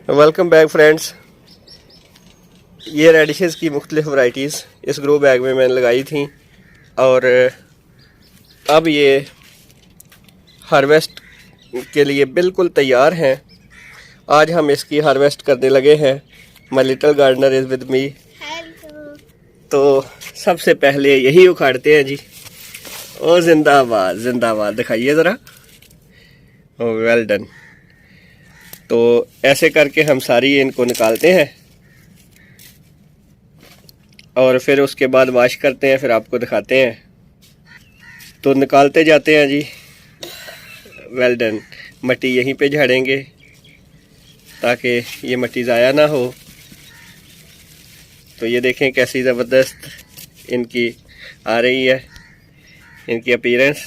Welcome back friends. ये रेडिशेस की मुख्तलिफ वैराइटीज़ इस ग्रो बैग में मैंने लगाई थी और अब ये हार्वेस्ट के लिए बिल्कुल तैयार हैं। आज हम इसकी हार्वेस्ट करने लगे हैं। My little gardener is with me. तो सबसे पहले यही उखाड़ते हैं जी। ओ जिंदाबाद जिंदाबाद, दिखाइए ज़रा। ओ वेल डन। तो ऐसे करके हम सारी इनको निकालते हैं और फिर उसके बाद वॉश करते हैं, फिर आपको दिखाते हैं। तो निकालते जाते हैं जी। Well done. मिट्टी यहीं पे झाड़ेंगे ताकि ये मिट्टी ज़ाया ना हो। तो ये देखें कैसी ज़बरदस्त इनकी आ रही है, इनकी अपीयरेंस।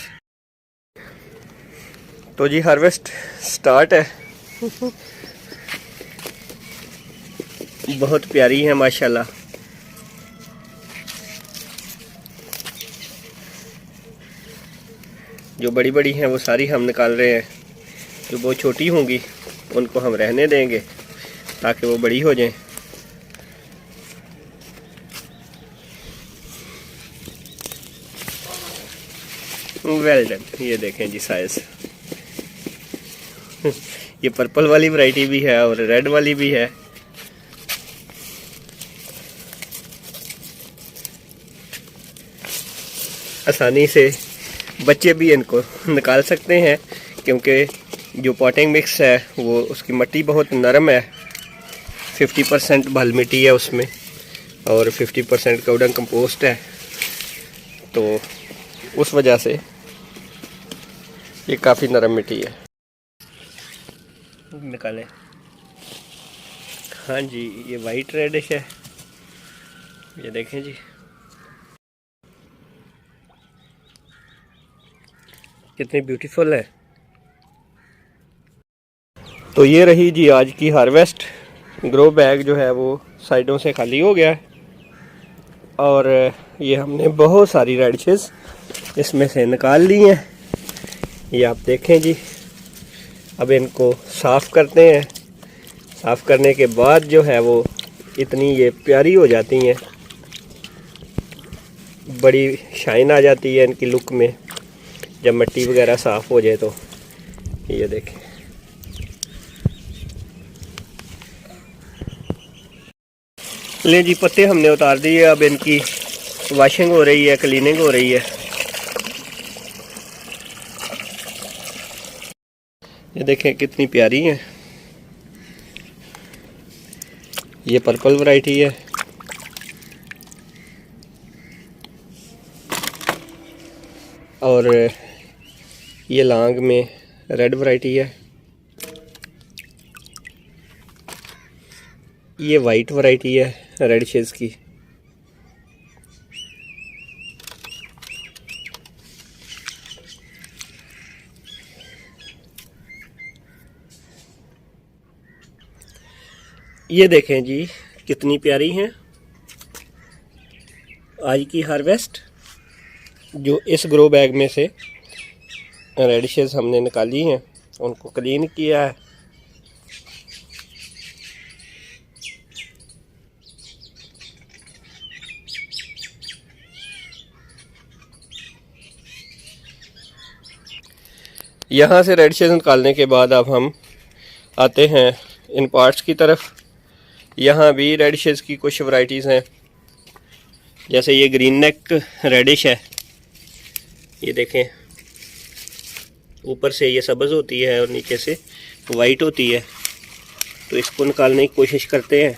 तो जी हार्वेस्ट स्टार्ट है। बहुत प्यारी है माशाल्लाह। जो बड़ी बड़ी हैं वो सारी हम निकाल रहे हैं। जो बहुत छोटी होंगी उनको हम रहने देंगे ताकि वो बड़ी हो जाएं। Well done. ये देखें जी साइज। ये पर्पल वाली वैरायटी भी है और रेड वाली भी है। आसानी से बच्चे भी इनको निकाल सकते हैं क्योंकि जो पॉटिंग मिक्स है वो उसकी मिट्टी बहुत नरम है। 50% भल मिट्टी है उसमें और 50% काउडंग कंपोस्ट है। तो उस वजह से ये काफ़ी नरम मिट्टी है। निकालें। हाँ जी, ये वाइट रेडिश है। ये देखें जी कितनी ब्यूटीफुल है। तो ये रही जी आज की हार्वेस्ट। ग्रो बैग जो है वो साइडों से खाली हो गया है और ये हमने बहुत सारी रेडिशेस इसमें से निकाल ली हैं। ये आप देखें जी। अब इनको साफ़ करते हैं। साफ़ करने के बाद जो है वो इतनी ये प्यारी हो जाती हैं, बड़ी शाइन आ जाती है इनकी लुक में जब मिट्टी वगैरह साफ़ हो जाए। तो ये देखें। ले जी पत्ते हमने उतार दिए। अब इनकी वॉशिंग हो रही है, क्लीनिंग हो रही है। ये देखें कितनी प्यारी हैं। ये पर्पल वैरायटी है और ये लांग में रेड वैरायटी है। ये वाइट वैरायटी है रेड शेड्स की। ये देखें जी कितनी प्यारी हैं। आज की हार्वेस्ट जो इस ग्रो बैग में से रेडिशेस हमने निकाली हैं, उनको क्लीन किया है। यहाँ से रेडिशेस निकालने के बाद अब हम आते हैं इन पार्ट्स की तरफ। यहाँ भी रेडिशेस की कुछ वैरायटीज़ हैं, जैसे ये ग्रीन नेक रेडिश है। ये देखें ऊपर से ये सब्ज़ होती है और नीचे से वाइट होती है। तो इसको निकालने की कोशिश करते हैं।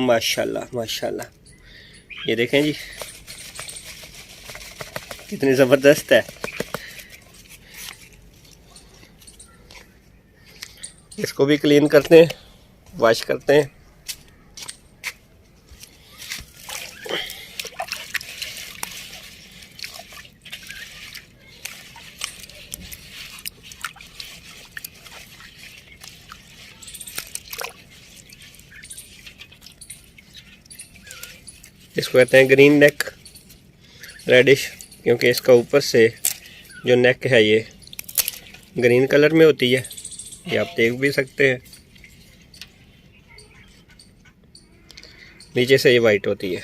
माशाल्लाह माशाल्लाह। ये देखें जी कितनी ज़बरदस्त है। इसको भी क्लीन करते हैं, वॉश करते हैं। इसको कहते हैं ग्रीन नेक रेडिश। क्योंकि इसका ऊपर से जो नेक है ये ग्रीन कलर में होती है, ये आप देख भी सकते हैं। नीचे से ये वाइट होती है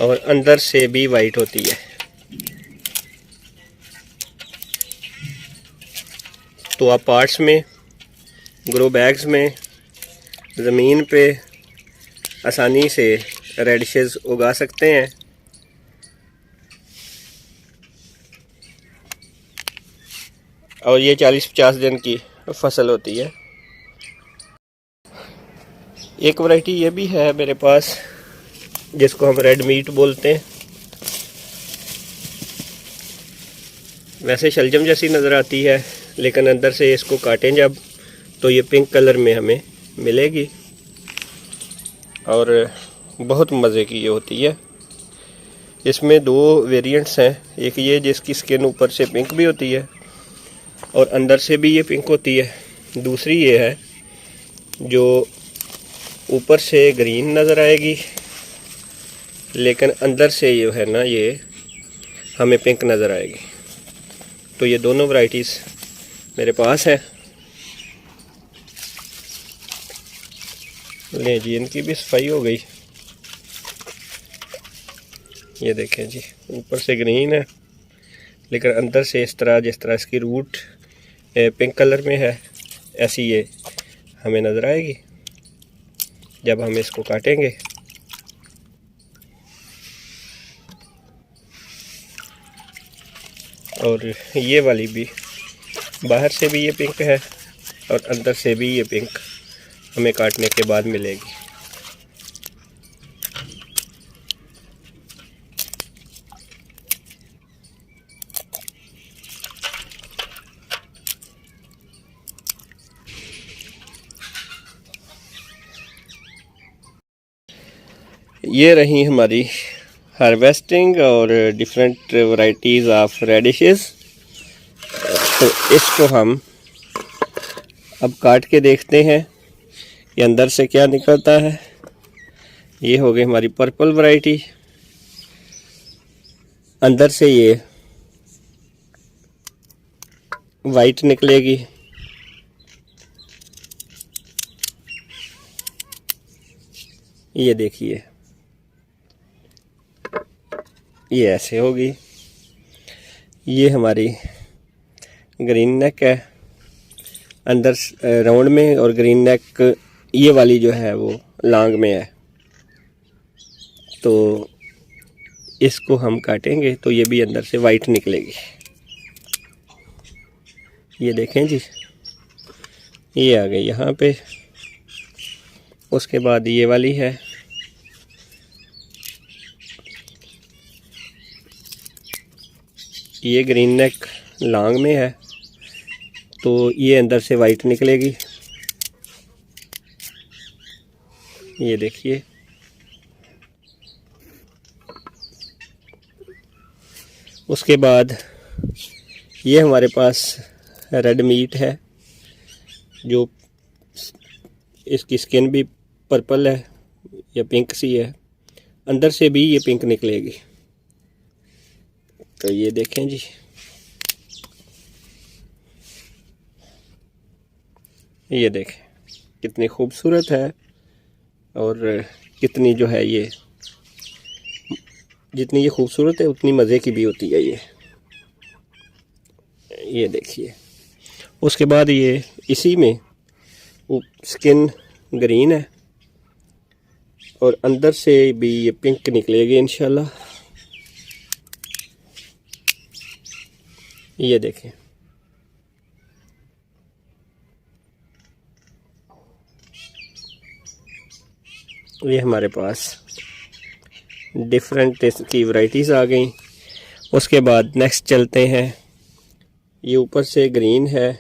और अंदर से भी वाइट होती है। तो आप पार्ट्स में, ग्रो बैग्स में, ज़मीन पे आसानी से रेडिशेस उगा सकते हैं। और ये 40-50 दिन की फसल होती है। एक वैरायटी ये भी है मेरे पास जिसको हम रेड मीट बोलते हैं। वैसे शलजम जैसी नज़र आती है, लेकिन अंदर से इसको काटें जब तो ये पिंक कलर में हमें मिलेगी और बहुत मज़े की ये होती है। इसमें 2 वेरिएंट्स हैं, एक ये जिसकी स्किन ऊपर से पिंक भी होती है और अंदर से भी ये पिंक होती है। दूसरी ये है जो ऊपर से ग्रीन नज़र आएगी लेकिन अंदर से ये है ना, ये हमें पिंक नज़र आएगी। तो ये दोनों वैरायटीज़ मेरे पास हैं। ले जी, इनकी भी सफाई हो गई। ये देखें जी, ऊपर से ग्रीन है लेकिन अंदर से इस तरह, जिस तरह इसकी रूट पिंक कलर में है, ऐसी ये हमें नज़र आएगी जब हम इसको काटेंगे। और ये वाली भी बाहर से भी ये पिंक है और अंदर से भी ये पिंक हमें काटने के बाद मिलेगी। ये रही हमारी हार्वेस्टिंग और डिफरेंट वैरायटीज़ ऑफ रेडिशेस। तो इसको हम अब काट के देखते हैं कि अंदर से क्या निकलता है। ये हो गई हमारी पर्पल वैरायटी। अंदर से ये वाइट निकलेगी। ये देखिए, ये ऐसे होगी। ये हमारी ग्रीन नेक है अंदर राउंड में, और ग्रीन नेक ये वाली जो है वो लॉन्ग में है। तो इसको हम काटेंगे तो ये भी अंदर से वाइट निकलेगी। ये देखें जी, ये आ गई यहाँ पे। उसके बाद ये वाली है, ये ग्रीन नेक लॉन्ग में है तो ये अंदर से वाइट निकलेगी। ये देखिए, उसके बाद ये हमारे पास रेड मीट है जो इसकी स्किन भी पर्पल है या पिंक सी है, अंदर से भी ये पिंक निकलेगी। तो ये देखें जी, ये देखें कितनी खूबसूरत है और कितनी जो है ये, जितनी ये खूबसूरत है उतनी मज़े की भी होती है ये देखिए। उसके बाद ये इसी में स्किन ग्रीन है और अंदर से भी ये पिंक निकलेगी इंशाल्लाह। ये देखें, ये हमारे पास डिफरेंट इसकी वैरायटीज़ आ गई। उसके बाद नेक्स्ट चलते हैं। ये ऊपर से ग्रीन है,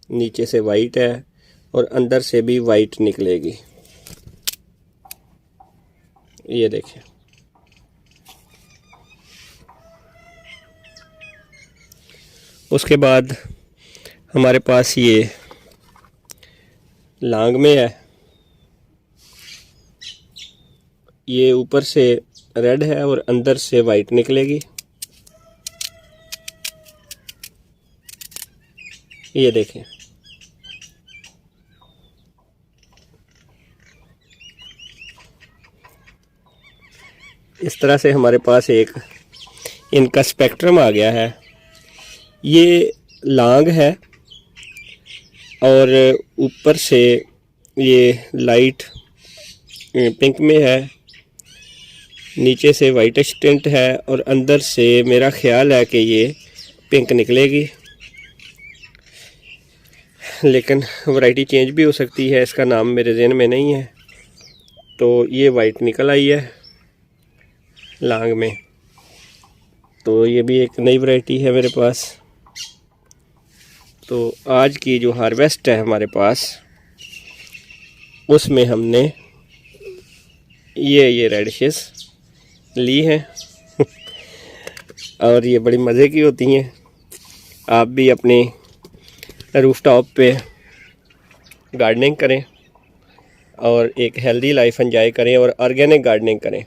नीचे से वाइट है और अंदर से भी वाइट निकलेगी। ये देखें, उसके बाद हमारे पास ये लॉन्ग में है। ये ऊपर से रेड है और अंदर से वाइट निकलेगी। ये देखें, इस तरह से हमारे पास एक इनका स्पेक्ट्रम आ गया है। ये लॉन्ग है और ऊपर से ये लाइट पिंक में है, नीचे से वाइटिश टिंट है और अंदर से मेरा ख्याल है कि ये पिंक निकलेगी, लेकिन वैरायटी चेंज भी हो सकती है, इसका नाम मेरे ज़हन में नहीं है। तो ये वाइट निकल आई है लॉन्ग में, तो ये भी एक नई वैरायटी है मेरे पास। तो आज की जो हार्वेस्ट है हमारे पास, उसमें हमने ये रेडिशेस ली हैं और ये बड़ी मज़े की होती हैं। आप भी अपने रूफ टॉप पे गार्डनिंग करें और एक हेल्दी लाइफ एंजॉय करें और ऑर्गेनिक गार्डनिंग करें।